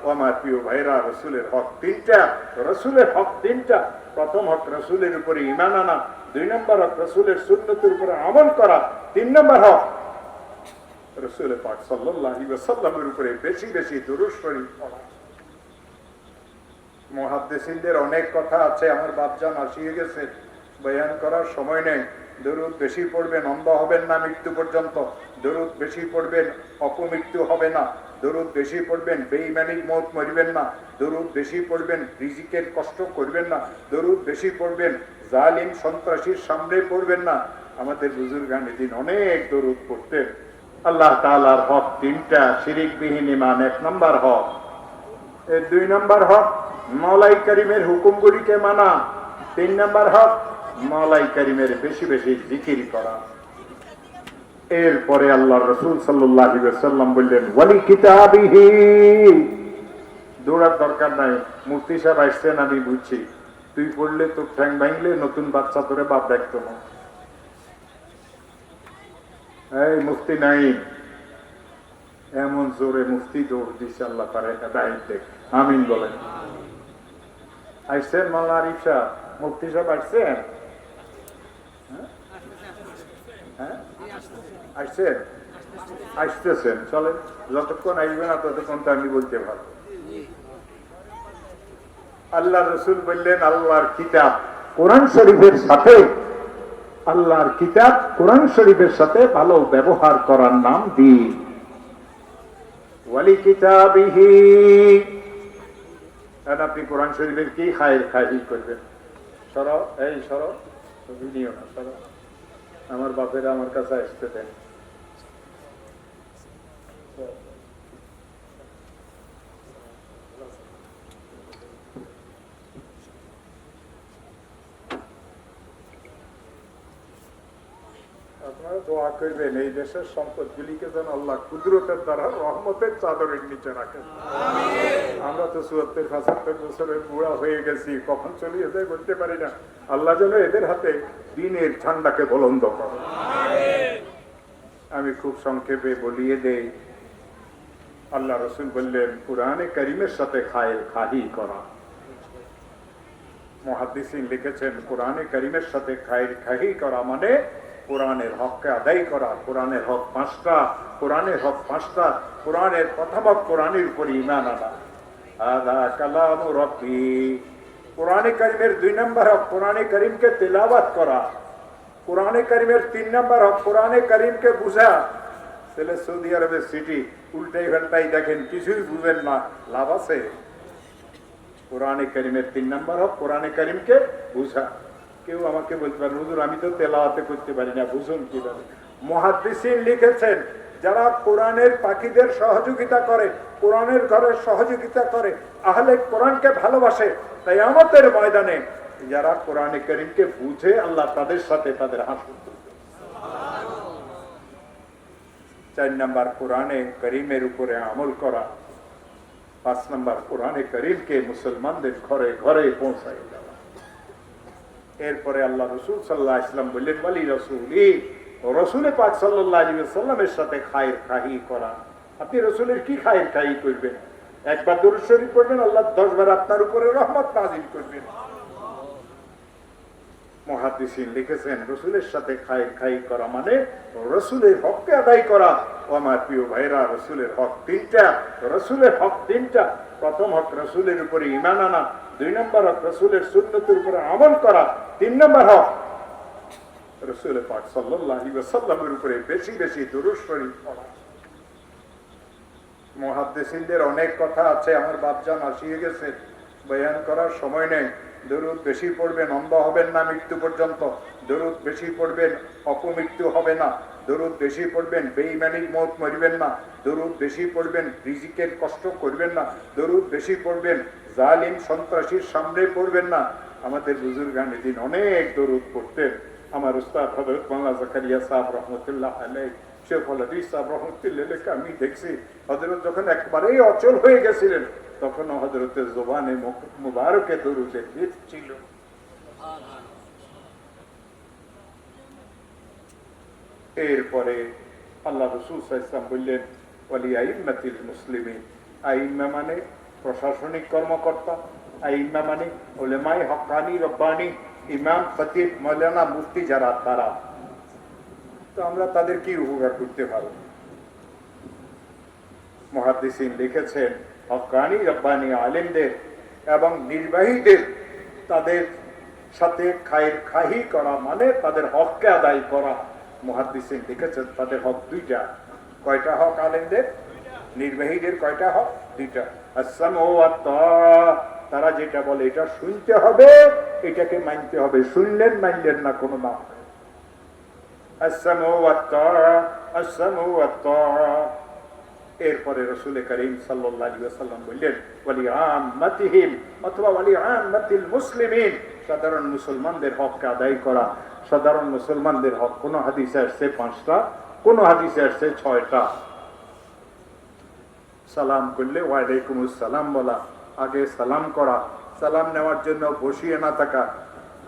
ও আমার প্রিয় ভাইরা, রসুলের হক তিনটা। রসুলের হক তিনটা। প্রথম হক রসুলের উপরে ঈমান আনা, 2 নম্বর হক রসুলের সুন্নতের উপরে আমল করা, 3 নম্বর হক রসুল পাক সাল্লাল্লাহু আলাইহি ওয়াসাল্লামের উপরে বেশি বেশি দুরূদ শরীফ পড়া। মুহাদ্দিসিনদের অনেক কথা আছে, আমার বাপজান আসিয়ে গেছে, বয়ান করার সময় নেই। দরুদ বেশি পড়বেন, অন্ধ হবেন না মৃত্যু পর্যন্ত। দরুদ বেশি পড়বেন, অপমৃত্যু হবে না। দরুদ বেশি পড়বেন, বেঈমানির মওত মরবেন না। দরুদ বেশি পড়বেন, রিজিকের কষ্ট করবেন না। দরুদ বেশি পড়বেন, জালিম সন্ত্রাসীর সামনে পড়বেন না। আমাদের বুজুর্গান এদিন অনেক দরুদ পড়তেন। আল্লাহ তাআলার হক তিনটা। শিরিকবিহীন ঈমান 1 নম্বর হক। 2 নম্বর হক মাওলাই কারীমের হুকুমগুলিকে মানা। 3 নম্বর হক মাওলাই কারীমের বেশি বেশি জিকির করা। এরপরে আল্লাহর রাসূল সাল্লাল্লাহু আলাইহি ওয়াসাল্লাম বললেন, ওয়ালি কিতাবিহি। দৌড়ার দরকার নাই, মুফতি সাহেব আসছেন আমি বুঝছি, তুই পড়লে তোর ঠ্যাং ভাঙলে নতুন বাচ্চা তোরে বাপ দেখতো না। এই মুফতি নাই, এমন জোরে মুফতি দৌড় দিচ্ছে, আল্লাহ তার দায়িত্বে আমিন বলেন। আসছেন মাওলানা আরিফ সাহেব, মুফতি সাহেব আসছেন? আসছেন, আসতেছেন, চলেন। যতক্ষণ আসবে না ততক্ষণ তো আমি বলতে পারবো। আল্লাহ রসুল বললেন, আল্লাহর কিতাব কোরআন শরীফের সাথে, আল্লাহর কিতাব কোরআন শরীফের সাথে ভালো ব্যবহার করার নাম দ্বীন। ওয়ালি কিতাবিহি। আপনি কোরআন শরীফের কি খায়ের খাহি করবেন? সরো, এই সরো, ভিডিও না, সরো। আমার বাপেরা আমার কাছে আসতে দেন। আপনারা দোয়া করবেন এই দেশের সম্পদ গুলিকে যেন আল্লাহ কুদরতের দ্বারা রহমতের চাদরের নিচে রাখেন। আমরা তো ৭৪-৭৫ বছরের বুড়া হয়ে গেছি, কখন চলিয়ে যায় বলতে পারি না। আল্লাহ যেন এদের হাতে দ্বীনের ঝান্ডাকে বুলন্দ করে। আমি খুব সংক্ষেপে বলিয়ে দেই। আল্লাহ রসুল বললেন, কুরআনে কারীমের সাথে খায়ের খাহি করা। মুহাদ্দিসিন লিখেছেন, কুরআনে কারীমের সাথে খায়ের খাহি করা মানে কোরআনের হককে আদায় করা। কোরআনের হক 5টা, কোরআনের হক 5টা। কোরআনের প্রথম হক কোরআনের উপর ঈমান আনা। হাযা কালামু রাব্বি। কোরআনে কারীমের 2 নম্বর হক কোরআনে কারীমকে তেলাওয়াত করা। কোরআনে কারীমের 3 নম্বর হক কোরআনে কারীমকে বুঝা। তাহলে সৌদি আরবের সিটি উল্টাই ঘন্টাই দেখেন, কিছুই বুঝেন না, লাভ আছে? কোরআনে কারীমের 3 নম্বর হক কোরআনে কারীমকে বুঝা। কেউ আমাকে বলতে পারেন, হুজুর আমি তো তেলাওয়াতে করতে পারি না, বুঝুন কিভাবে? মুহাদ্দিসিন লিখেছেন, যারা কোরআনের পাখিদের সহযোগিতা করে, কোরআনের ঘরের সহযোগিতা করে, আহলে কোরআনকে ভালোবাসে, কিয়ামতের ময়দানে যারা কোরআনে কারীমকে বুঝে, আল্লাহ তাদের সাথে তাদের হাসর করবে। 4 নম্বর কোরআনে কারীমের উপরে আমল করা। 5 নম্বর কোরআনে কারীমকে মুসলমানদের ঘরে ঘরে পৌঁছায় দেওয়া। এরপরে আল্লাহ রসুল সাল্লাল্লাহু আলাইহি ওয়াসাল্লাম বললেন, ওয়ালি রাসূলি, রসুল পাক সাল্লাল্লাহু আলাইহি ওয়াসাল্লামের সাথে খায়ের খাহি করা। আপনি রসুলের কি খায়ের খাহি করবেন? একবার দরুদ শরীফ পড়বেন, আল্লাহ 10 বার আপনার উপরে রহমত নাযিল করবেন। মুহাদ্দিসিন লিখেছেন, রসুলের সাথে খায়ের খাহি করা মানে রসুলের হককে আদায় করা। ও আমার প্রিয় ভাইরা, রসুলের হক তিনটা। রসুলের হক তিনটা। প্রথম হক রসুলের উপরে ঈমান আনা, 2 নম্বর হক রসুলের সুন্নতের উপরে আমল করা, 3 নম্বর হক রসুল পাক সাল্লাল্লাহু আলাইহি ওয়াসাল্লামের উপরে বেশি বেশি দুরূদ শরীফ পড়া। মুহাদ্দিসিনদের অনেক কথা আছে, আমার বাপজান আসিয়ে গেছে, বয়ান করার সময় নেই। দরুদ বেশি পড়বেন, অন্ধ হবেন না মৃত্যু পর্যন্ত। দরুদ বেশি পড়বেন, অপমৃত্যু হবে না। দরুদ বেশি পড়বেন, বেঈমানির মওত মরবেন না। দরুদ বেশি পড়বেন, রিজিকের কষ্ট করবেন না। দরুদ বেশি পড়বেন, জালিম সন্ত্রাসীর সামনে পড়বেন না। আমাদের বুজুর্গান এদিন অনেক দরুদ পড়তেন। আমার উস্তাদ হযরত মাওলানা জাকারিয়া সাহেব রহমতুল্লাহ আলাইহি, শেখ হাদিস সাহেব রহমতুল্লাহ আলাইহি, আমি দেখছি হযরত যখন একবারেই অচল হয়ে গেছিলেন, তখন হযরতের জবানে মুবারকে দরুদের গীত ছিল। এরপরে আল্লাহ রাসূল সাল্লাল্লাহু আলাইহি ওয়াসাল্লাম বললেন, ওয়ালি আইম্মাতিল মুসলিমিন। আইম্মা মানে প্রশাসনিক কর্মকর্তা, ইমামানি, উলেমাই হক্কানি রব্বানি, ইমাম খতিব মৌলানা মুফতি যারা, তারা তো আমরা তাদের কি উপকার করতে পারব? মুহাদ্দিসিন লিখেছেন হক্কানি রব্বানি আলেমদের এবং নির্বাহীদের তাদের সাথে খায়ের খাহি করা মানে তাদের হককে আদায় করা। মুহাদ্দিসিন লিখেছেন তাদের হক দুইটা। কয়টা হক আলেমদের? নির্বাহীদের কয়টা হক? দুইটা। আসসামউ ওয়াত তাআ, তারা যেটা বলে এটা শুনতে হবে, এটাকে মানতে হবে, শুনলেন মানলেন না কোনো না। আসসামউ ওয়াত তাআ, আসসামউ ওয়াত তাআ। এরপরে রাসূল করিম সাল্লাল্লাহু আলাইহি ওয়াসাল্লাম বললেন ওয়ালি আম্মাতিহিম অথবা ওয়ালি আম্মাতিল মুসলিমিন, সাধারণ মুসলমানদের হককে আদায় করা। সাধারণ মুসলমানদের হক কোন হাদিসে আসছে 5টা, কোন হাদিসে আসছে 6টা। সালাম করলে ওয়ালাইকুমুস সালাম বলা, আগে সালাম করা, সালাম নেওয়ার জন্য বসিয়ে না থাকা।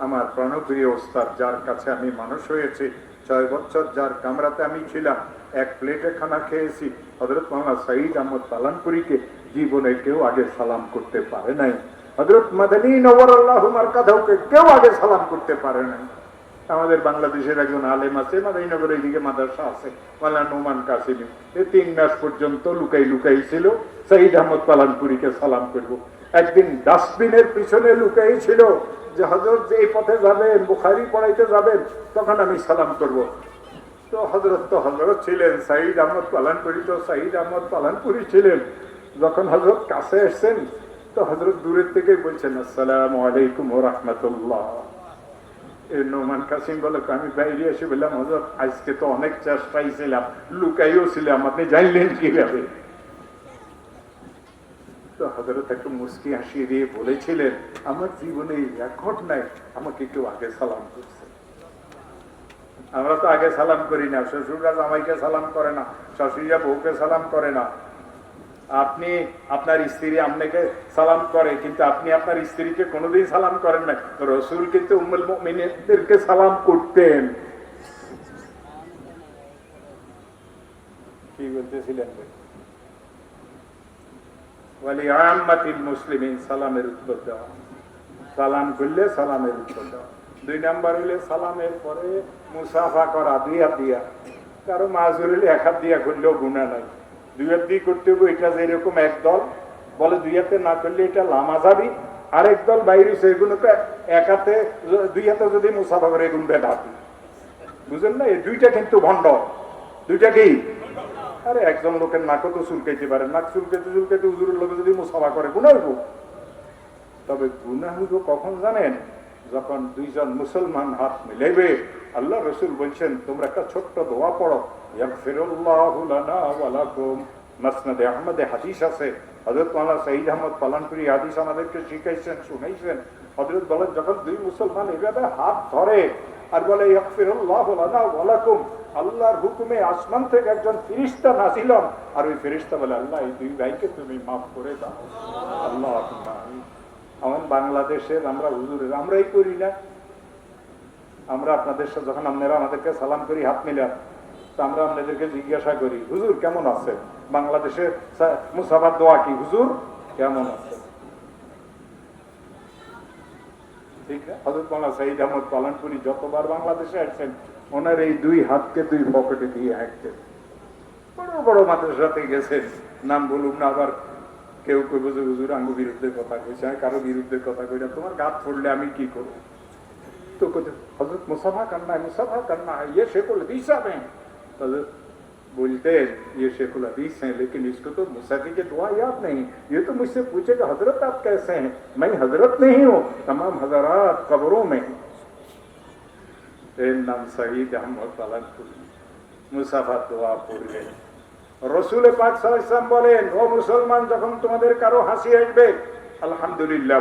আমার প্রাণপ্রিয় ওস্তাদ যার কাছে আমি মানুষ হয়েছি, 6 বছর যার কামরাতে আমি ছিলাম, এক প্লেটে খানা খেয়েছি, হযরত মাওলানা সঈদ আহমদ পালানপুরীকে জীবনে কেউ আগে সালাম করতে পারে নাই। হযরত মাদানী নওয়ারাল্লাহু মারকাদাহুকে কেউ আগে সালাম করতে পারে নাই। আমাদের বাংলাদেশের একজন আলেম আছে, মাদারীনগর এইদিকে মাদ্রাসা আছে, মাওলানা নোমান কাসিমি, 3 মাস পর্যন্ত লুকাই লুকাই ছিল সঈদ আহমদ পালানপুরীকে সালাম করব। একদিন ডাস্টবিনের পিছনে লুকাই ছিল যে হযরত যে এই পথে যাবেন, বুখারী পড়াইতে যাবেন, তখন আমি সালাম করব। তো হযরত ছিলেন, সঈদ আহমদ পালানপুরী তো সঈদ আহমদ পালানপুরী ছিলেন। যখন হযরত কাছে এসেছেন তো হযরত দূরের থেকে বলছেন আসসালামু আলাইকুম ওয়া রাহমাতুল্লাহ। নোমান কাসিম বলে, আমি বাইরে এসে বললাম হযরত আজকে তো অনেক চেষ্টাই ছিলাম, লুকাইও ছিলাম, আপনি জানলেন কিভাবে? তো হযরত একটু মুস্কি হাসিয়ে দিয়ে বলেছিলেন আমার জীবনে রেকর্ড নাই আমাকে কেউ আগে সালাম করছে। আমরা তো আগে সালাম করি না, শ্বশুররা জামাইকে সালাম করে না, শাশুড়িরা বউকে সালাম করে না। আপনি আপনার স্ত্রী আপনাকে সালাম করে, কিন্তু আপনি আপনার স্ত্রীকে কোনোদিন সালাম করেন না। রাসূল কিন্তু উম্মুল মুমিনিনদেরকে সালাম করতেন। কি বলতেছিলেন? ওয়ালি আম্মাতিল মুসলিমিন, সালামের উত্তর দেওয়া, সালাম করলে সালামের উত্তর দেওয়া। 2 নাম্বার হইলে সালামের পরে মুসাফা করা, 2 হাত দিয়া। কারো মাজুর হইলে 1 হাত দিয়া করলেও গুনাহ নাই, 2 হাত দিয়ে করতে হবে। এটা যেরকম একদল বলে 2 হাতে না করলে এটা লামা যাবি, আরেক দল বাইরে সেগুলোকে 1 হাতে 2 হাতে যদি মুসাফা করে এগুলো বেদাতি। বুঝেন না? এই 2টা কিন্তু ভণ্ড। 2টা কি? আরে একজন লোকের নাকও তো চুলকাইতে পারে, নাক চুলকাইতে চুলকাইতে হুজুরের লোকে যদি মুসাফা করে গুনাহ হইব। তবে গুনাহ হইব কখন জানেন? যখন 2 জন মুসলমান হাত মিলাইবে। আল্লাহ রাসূল বলছেন তোমরা একটা ছোট্ট দোয়া পড়ো, ইয়াগফিরুল্লাহু লানা ওয়া লাকুম। মুসনাদে আহমদে হাদিস আছে, হযরত মাওলানা সঈদ আহমদ পালানপুরী হাদিস আমাদেরকে শিখাইছেন, শুনাইছেন। হযরত বলেন যখন 2 মুসলমান এভাবে হাত ধরে আর বলে ইয়াগফিরুল্লাহু লানা ওয়া লাকুম, আল্লাহর হুকুমে আসমান থেকে একজন ফেরেশতা নাযিল হন, আর ওই ফেরেশতা বলে আল্লাহ এই 2 ভাইকে তুমি মাফ করে দাও। আল্লাহু আকবার। আমার বাংলাদেশের আমরা হুজুরের আমরাই করি না। আমরা আপনাদের সাথে যখন আপনারা আমাদেরকে সালাম করি হাত মিলান, তো আমরা আপনাদেরকে জিজ্ঞাসা করি হুজুর কেমন আছেন? বাংলাদেশের মুসাফার দোয়া কি? হুজুর কেমন আছেন? ঠিক না? হযরত মাওলানা সঈদ আহমদ পালানপুরী যতবার বাংলাদেশে আসছেন ওনার এই 2 হাতকে 2 পকেটে দিয়ে হাঁটতেন। বড় বড় মাদ্রাসাতে গেছেন, নাম বলুন না, আবার কেউ কইব যে হুজুর আঙ্গু বিরুদ্ধে কথা কইছে। কারো বিরুদ্ধে কথা কই না, তোমার গাত পড়লে আমি কি করব? তো হযরত মুসাফা করনা है, मुसाफा करना है, ये शेखुल हदीस हैं। हज़रत बोलते हैं ये शेखुल हदीस हैं, लेकिन इसको तो मुसाफी के दुआ याद नहीं। ये तो मुझसे पूछेगा हजरत आप कैसे हैं? मैं हजरत नहीं हूँ, तमाम हजरात कब्रों में हैं। नाम सईद अहमद पालनपुरी মুসাফা দোয়া পড়লেন। রাসূল পাক সাল্লাল্লাহু আলাইহি ওয়াসাল্লাম বলেন ও মুসলমান, যখন তোমাদের কারো হাসি আসবে আলহামদুলিল্লাহ